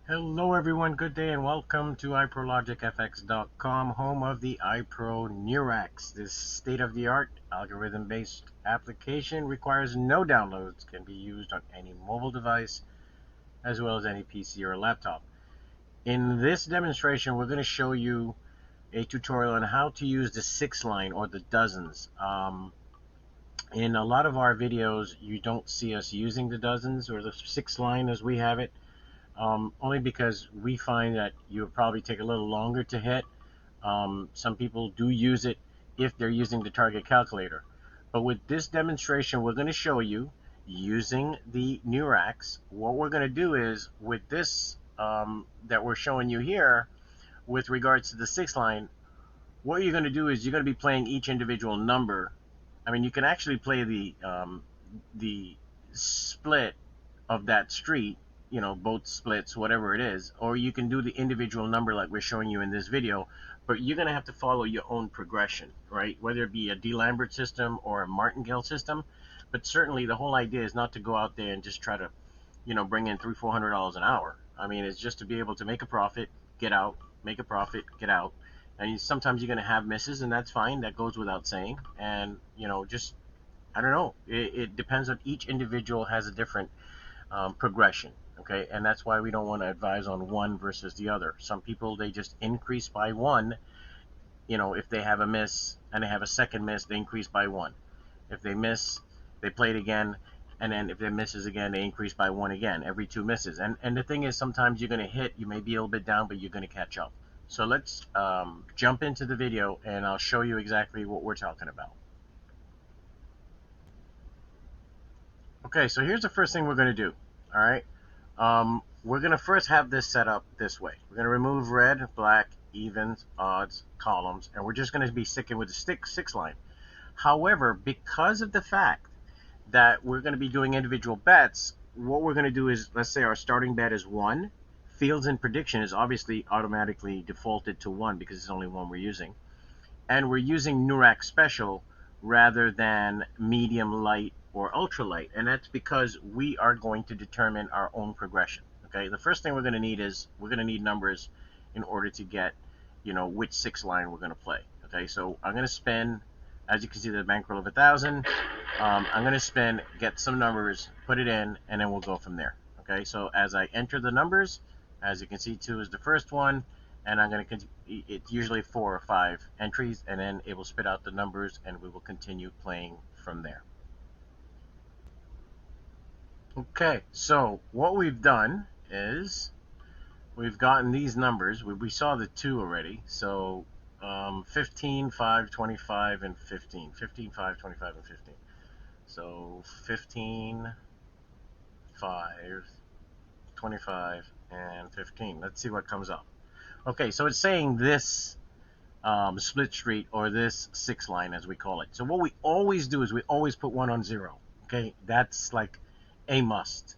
Hello everyone, good day and welcome to IPROLogicFX.com, home of the IPRONEURX. This state-of-the-art algorithm-based application requires no downloads, can be used on any mobile device as well as any PC or laptop. In this demonstration, we're going to show you a tutorial on how to use the 6-line or the dozens. In a lot of our videos, you don't see us using the dozens or the 6-line as we have it. Only because we find that you'll probably take a little longer to hit. Some people do use it if they're using the target calculator. But with this demonstration, we're going to show you using the IPRONEURX. What we're going to do is with this that we're showing you here, with regards to the 6-line, what you're going to do is you're going to be playing each individual number. I mean, you can actually play the split of that street, both splits, whatever it is, or you can do the individual number like we're showing you in this video, but you're going to have to follow your own progression, right? Whether it be a D-Lambert system or a martingale system, but certainly the whole idea is not to go out there and just try to, bring in $300-400 an hour. I mean, it's just to be able to make a profit, get out, make a profit, get out. And sometimes you're going to have misses, and that's fine. That goes without saying. And, just, I don't know. It depends on each individual has a different progression. Okay, and that's why we don't want to advise on one versus the other. Some people, they just increase by one. If they have a miss and they have a second miss, they increase by one. If they miss, they play it again, and then if they misses again, they increase by one again every two misses. And the thing is, sometimes you're going to hit, you may be a little bit down, but you're going to catch up. So let's jump into the video, and I'll show you exactly what we're talking about. Okay, so here's the first thing we're going to do. All right. We're going to first have this set up this way. We're going to remove red, black, evens, odds, columns, and we're just going to be sticking with the 6-line. However, because of the fact that we're going to be doing individual bets, what we're going to do is, let's say our starting bet is 1. Fields and prediction is obviously automatically defaulted to 1 because it's only one we're using. And we're using IPRONEURX special rather than medium, light, or ultralight. And that's because we are going to determine our own progression. Okay, the first thing we're going to need is we're going to need numbers in order to get, which 6-line we're going to play. Okay, so I'm going to spin, as you can see, the bankroll of 1,000. I'm going to spin, get some numbers, put it in, and then we'll go from there. Okay, so as I enter the numbers, as you can see, 2 is the first one, and I'm going to, it's usually 4 or 5 entries, and then it will spit out the numbers, and we will continue playing from there. Okay, so what we've done is we've gotten these numbers. We saw the 2 already, so 15, 5, 25, and 15. 15, 5, 25, and 15. So 15, 5, 25, and 15. Let's see what comes up. Okay, so it's saying this split street, or this 6-line as we call it. So what we always do is we always put 1 on 0. Okay, that's like a must.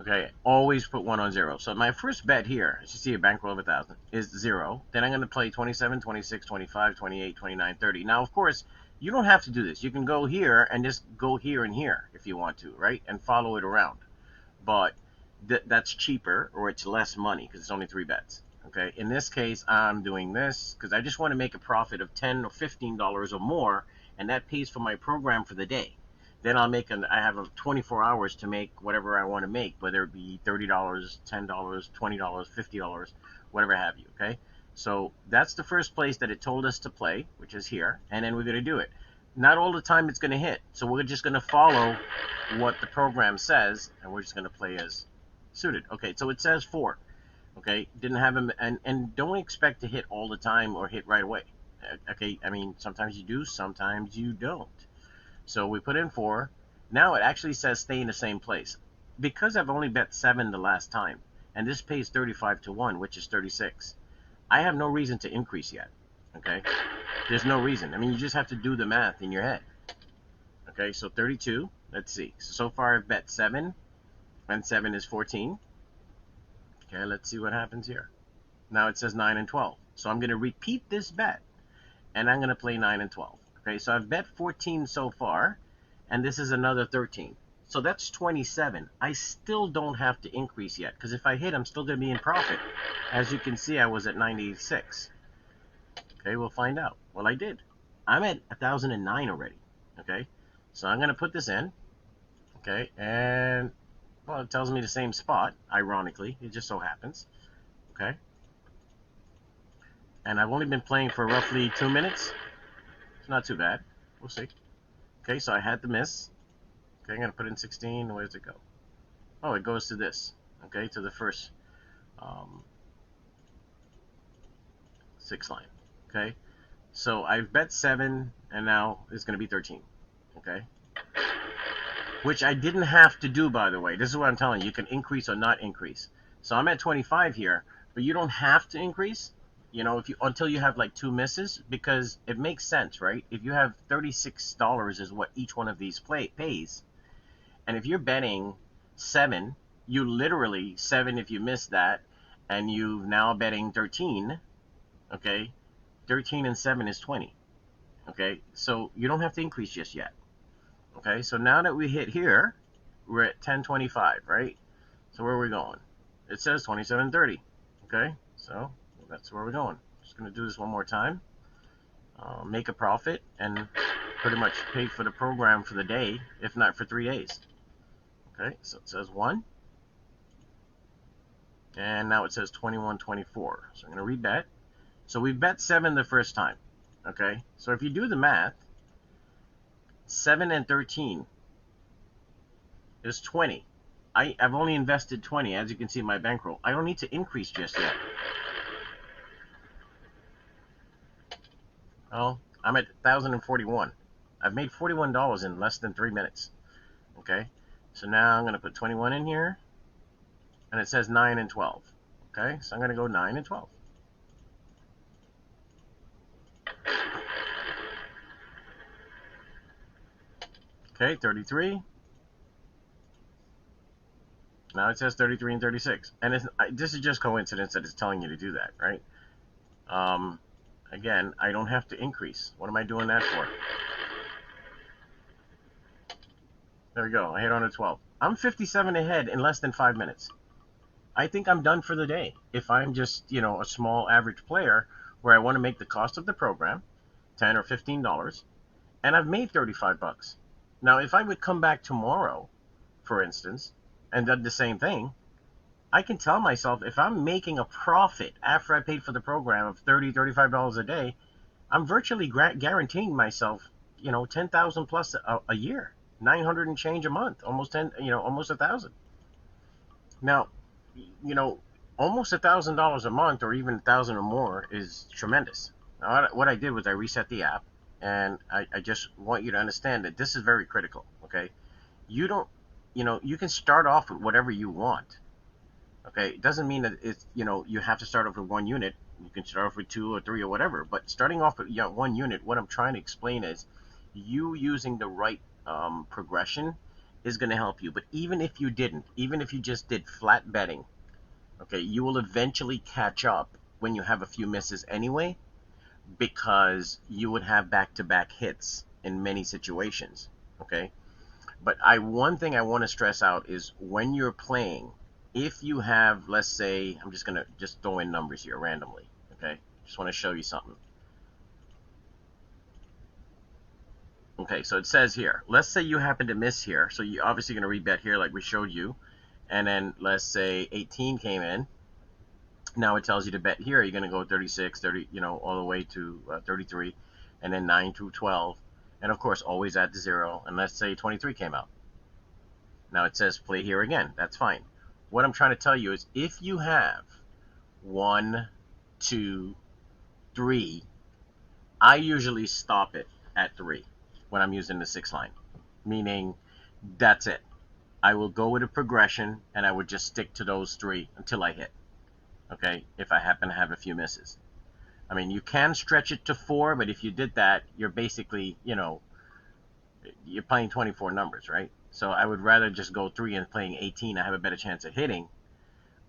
Okay, always put 1 on 0. So my first bet here, as you see, a bankroll of 1,000 is 0. Then I'm going to play 27, 26, 25, 28, 29, 30. Now, of course, you don't have to do this. You can go here and just go here and here if you want to, right? And follow it around. But that's cheaper, or it's less money because it's only 3 bets. Okay, in this case, I'm doing this because I just want to make a profit of $10 or $15 or more, and that pays for my program for the day. Then I have 24 hours to make whatever I want to make, whether it be $30, $10, $20, $50, whatever have you, okay? So that's the first place that it told us to play, which is here, and then we're going to do it. Not all the time it's going to hit, so we're just going to follow what the program says, and we're just going to play as suited. Okay, so it says 4. Okay, didn't have him, and don't expect to hit all the time or hit right away. Okay, I mean, sometimes you do, sometimes you don't. So we put in 4. Now it actually says stay in the same place. Because I've only bet 7 the last time, and this pays 35 to 1, which is 36, I have no reason to increase yet. Okay? There's no reason. I mean, you just have to do the math in your head. Okay, so 32. Let's see. So far I've bet 7, and 7 is 14. Okay, let's see what happens here. Now it says 9 and 12. So I'm going to repeat this bet, and I'm going to play 9 and 12. Okay, so I've bet 14 so far, and this is another 13. So that's 27. I still don't have to increase yet, because if I hit, I'm still going to be in profit. As you can see, I was at 96. Okay, we'll find out. Well, I did. I'm at 1,009 already. Okay, so I'm going to put this in. Okay, and well, it tells me the same spot, ironically. It just so happens. Okay, and I've only been playing for roughly 2 minutes. It's not too bad. We'll see. Okay, so I had the miss. Okay, I'm going to put in 16. Where does it go? Oh, it goes to this. Okay, to the first 6 line. Okay, so I've bet 7, and now it's going to be 13. Okay, which I didn't have to do, by the way. This is what I'm telling you. You can increase or not increase. So I'm at 25 here, but you don't have to increase, you know, if you until you have like 2 misses, because it makes sense, right? If you have $36 is what each one of these pays, and if you're betting 7, you literally 7 if you miss that, and you now betting 13, okay? 13 and 7 is 20, okay? So you don't have to increase just yet. Okay, so now that we hit here, we're at 1025, right? So where are we going? It says 2730. Okay, so that's where we're going. Just going to do this one more time. Make a profit and pretty much pay for the program for the day, if not for 3 days. Okay, so it says 1. And now it says 2124. So I'm going to rebet. So we bet 7 the first time. Okay, so if you do the math, 7 and 13 is 20. I've only invested 20, as you can see in my bankroll. I don't need to increase just yet. Well, I'm at 1,041. I've made $41 in less than 3 minutes. Okay, so now I'm going to put 21 in here, and it says 9 and 12. Okay, so I'm going to go 9 and 12. Okay, 33. Now it says 33 and 36. And this is just coincidence that it's telling you to do that, right? Again, I don't have to increase. What am I doing that for? There we go. I hit on a 12. I'm 57 ahead in less than 5 minutes. I think I'm done for the day. If I'm just, you know, a small average player where I want to make the cost of the program, $10 or $15, and I've made 35 bucks. Now, if I would come back tomorrow, for instance, and did the same thing, I can tell myself if I'm making a profit after I paid for the program of $30, $35 a day, I'm virtually guaranteeing myself, you know, 10,000 plus a year, 900 and change a month, almost 10, you know, almost 1,000. Now, you know, almost $1,000 a month, or even 1,000 or more, is tremendous. Now, what I did was I reset the app, and I just want you to understand that this is very critical. Okay, you don't, you know, you can start off with whatever you want. Okay, it doesn't mean that it's, you know, you have to start off with 1 unit. You can start off with 2 or 3 or whatever. But starting off with 1 unit, what I'm trying to explain is you using the right progression is going to help you. But even if you didn't, even if you just did flat betting, okay, you will eventually catch up when you have a few misses anyway, because you would have back-to-back hits in many situations. Okay, but one thing I want to stress out is when you're playing, if you have, let's say, I'm just gonna throw in numbers here randomly. Okay, just want to show you something. Okay, so it says here, let's say you happen to miss here, so you're obviously going to rebet here like we showed you, and then let's say 18 came in. Now it tells you to bet here. You're going to go 36, 30, you know, all the way to 33, and then 9 to 12, and of course always add the 0. And let's say 23 came out. Now it says play here again. That's fine. What I'm trying to tell you is if you have 1, 2, 3, I usually stop it at 3 when I'm using the 6 line, meaning that's it. I will go with a progression, and I would just stick to those 3 until I hit. Okay, if I happen to have a few misses. I mean, you can stretch it to 4, but if you did that, you're basically, you know, you're playing 24 numbers, right? So I would rather just go 3 and playing 18. I have a better chance at hitting,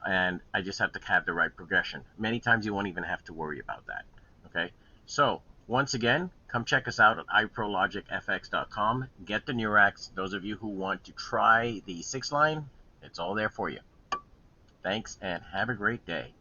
and I just have to have the right progression. Many times you won't even have to worry about that. Okay, so Once again, come check us out at IPROLogicFX.com. Get the NeuRX. Those of you who want to try the 6-line, it's all there for you. Thanks and have a great day.